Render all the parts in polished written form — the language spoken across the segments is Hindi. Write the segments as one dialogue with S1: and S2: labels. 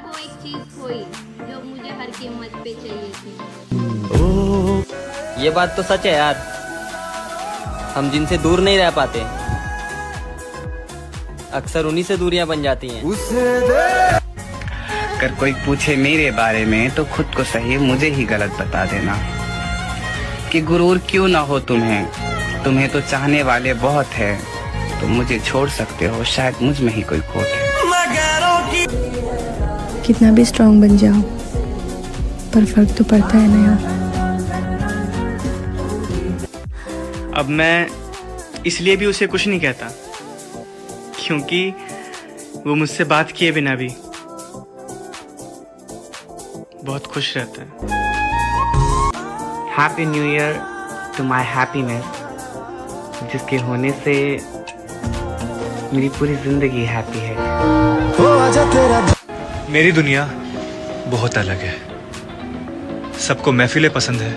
S1: कोई चीज खोई जो मुझे हर कीमत पे चाहिए थी।
S2: ये बात तो सच है यार, हम जिनसे दूर नहीं रह पाते अक्सर उन्हीं से दूरियां बन जाती हैं।
S3: अगर कोई पूछे मेरे बारे में तो खुद को सही मुझे ही गलत बता देना कि गुरूर क्यों ना हो तुम्हें तो चाहने वाले बहुत है, तुम मुझे छोड़ सकते हो, शायद मुझ में ही कोई खोट है।
S4: कितना भी स्ट्रांग बन जाओ पर फर्क तो पड़ता है ना यार।
S5: अब मैं इसलिए भी उसे कुछ नहीं कहता क्योंकि वो मुझसे बात किए बिना भी बहुत खुश रहता है।
S3: Happy new year to my happiness, जिसके होने से मेरी पूरी जिंदगी हैप्पी है।
S6: मेरी दुनिया बहुत अलग है, सबको महफिलें पसंद है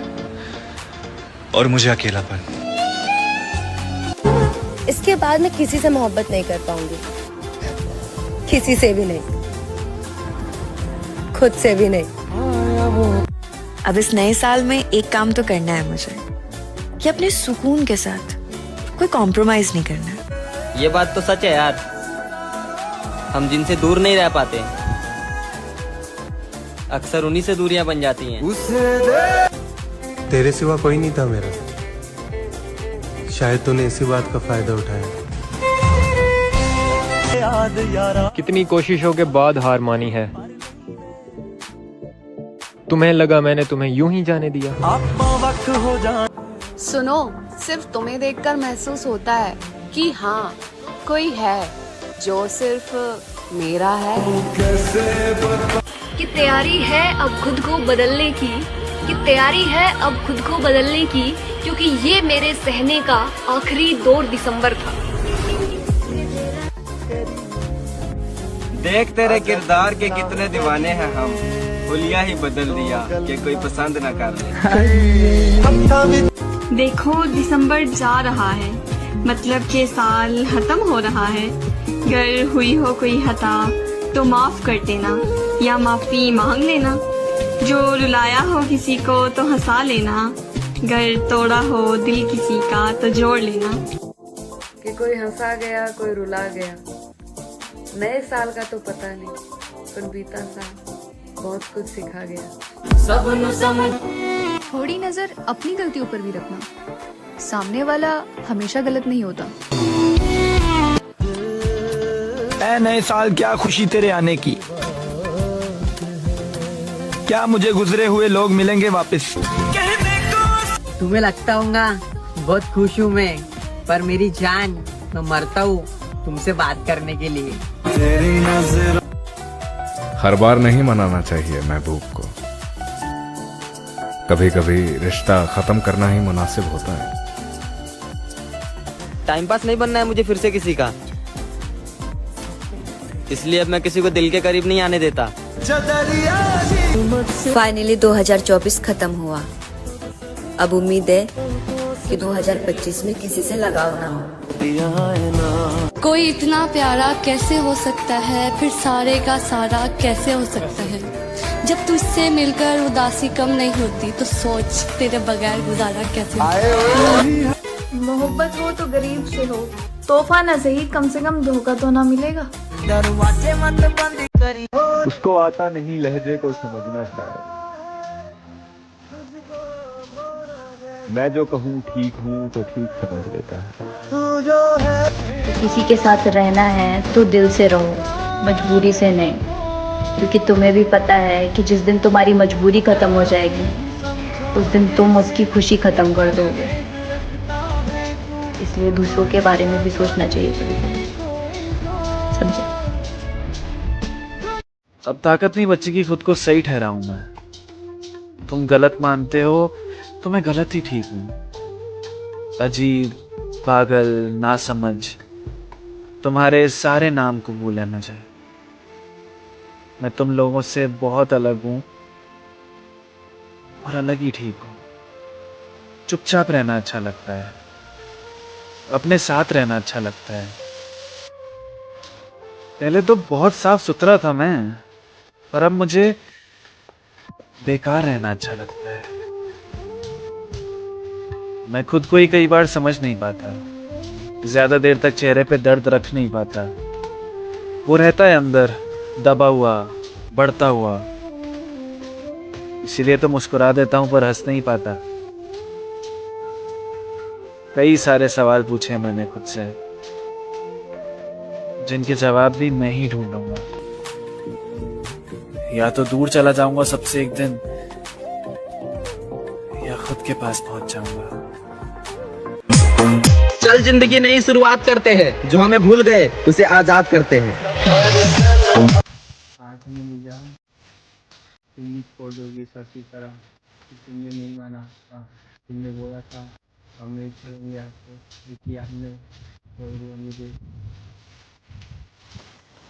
S6: और मुझे अकेलापन।
S4: इसके बाद मैं किसी से मोहब्बत नहीं कर पाऊंगी, किसी से भी नहीं, खुद से भी नहीं।
S7: अब इस नए साल में एक काम तो करना है मुझे कि अपने सुकून के साथ कोई कॉम्प्रोमाइज नहीं करना है।
S2: ये बात तो सच है यार, हम जिनसे दूर नहीं रह पाते अक्सर उन्हीं से दूरियां बन जाती हैं।
S8: तेरे सिवा कोई नहीं था मेरा, शायद तूने इसी बात का फायदा उठाया।
S9: कितनी कोशिशों के बाद हार मानी है, तुम्हें लगा मैंने तुम्हें यूं ही जाने दिया।
S10: सुनो, सिर्फ तुम्हें देखकर महसूस होता है कि हाँ कोई है जो सिर्फ मेरा है।
S1: कि तैयारी है अब खुद को बदलने की, कि तैयारी है अब खुद को बदलने की, क्योंकि ये मेरे सहने का आखिरी दौर दिसंबर था।
S2: देख तेरे किरदार के कितने दीवाने हैं हम, हुलिया ही बदल दिया कि कोई पसंद न कर ले।
S1: देखो दिसंबर जा रहा है, मतलब के साल खत्म हो रहा है। अगर हुई हो कोई खता तो माफ कर देना या माफी मांग लेना। जो रुलाया हो किसी को तो हंसा लेना, घर तोड़ा हो दिल किसी का तो जोड़ लेना।
S10: कि कोई हंसा गया कोई रुला गया, नए साल का तो पता नहीं, पर बीता साल बहुत कुछ सिखा गया।
S4: थोड़ी नजर अपनी गलतियों पर भी रखना, सामने वाला हमेशा गलत नहीं होता।
S11: ऐ नए साल क्या खुशी तेरे आने की, क्या मुझे गुजरे हुए लोग मिलेंगे वापस।
S12: तुम्हें लगता होगा बहुत खुश हूँ मैं, पर मेरी जान मैं मरता हूँ तुमसे बात करने के लिए।
S13: हर बार नहीं मनाना चाहिए महबूब को, कभी कभी रिश्ता खत्म करना ही मुनासिब होता है।
S2: टाइम पास नहीं बनना है मुझे फिर से किसी का, इसलिए अब मैं किसी को दिल के करीब नहीं आने देता।
S7: फाइनली 2024 खत्म हुआ, अब उम्मीद है कि 2025 में किसी से लगाव ना हो।
S1: कोई इतना प्यारा कैसे हो सकता है, फिर सारे का सारा कैसे हो सकता है। जब तुझसे मिलकर उदासी कम नहीं होती तो सोच तेरे बगैर गुजारा कैसे होता है।
S4: मोहब्बत हो तो गरीब से हो, तोहफा न सही कम से कम धोखा तो ना मिलेगा।
S9: उसको आता नहीं लहजे को समझना शायद, मैं जो कहूँ ठीक हूँ तो ठीक समझ लेता है।
S1: किसी के साथ रहना है तो दिल से रहो, मजबूरी से नहीं, क्योंकि तुम्हें भी पता है कि जिस दिन तुम्हारी मजबूरी खत्म हो जाएगी उस दिन तुम उसकी खुशी खत्म कर दोगे। इसलिए दूसरों के बारे में भी सोचना चाहिए, समझे?
S5: अब ताकत नहीं बच्चे की खुद को सही ठहराऊं मैं। तुम गलत मानते हो तो मैं गलत ही ठीक हूँ। अजीब, पागल, नासमझ, तुम्हारे सारे नाम कबूल है मुझे। मैं तुम लोगों से बहुत अलग हूँ और अलग ही ठीक हूँ। चुपचाप रहना अच्छा लगता है, अपने साथ रहना अच्छा लगता है। पहले तो बहुत साफ सुथरा था मैं, पर अब मुझे बेकार रहना अच्छा लगता है। मैं खुद को ही कई बार समझ नहीं पाता, ज्यादा देर तक चेहरे पे दर्द रख नहीं पाता। वो रहता है अंदर दबा हुआ, बढ़ता हुआ। इसीलिए तो मुस्कुरा देता हूं पर हंस नहीं पाता। कई सारे सवाल पूछे हैं मैंने खुद से, जिनके जवाब भी मैं ही ढूंढूंगा। या तो दूर चला जाऊंगा सबसे एक दिन, या खुद के पास पहुंच जाऊंगा।
S12: चल जिंदगी नई शुरुआत करते हैं, जो हमें भूल गए उसे आजाद करते हैं।
S2: छोड़ोगी सभी तरह, तुमने नहीं माना था, तुमने बोला था हमने छोड़ दिया आपको, लेकिन आपने छोड़ दिया मुझे।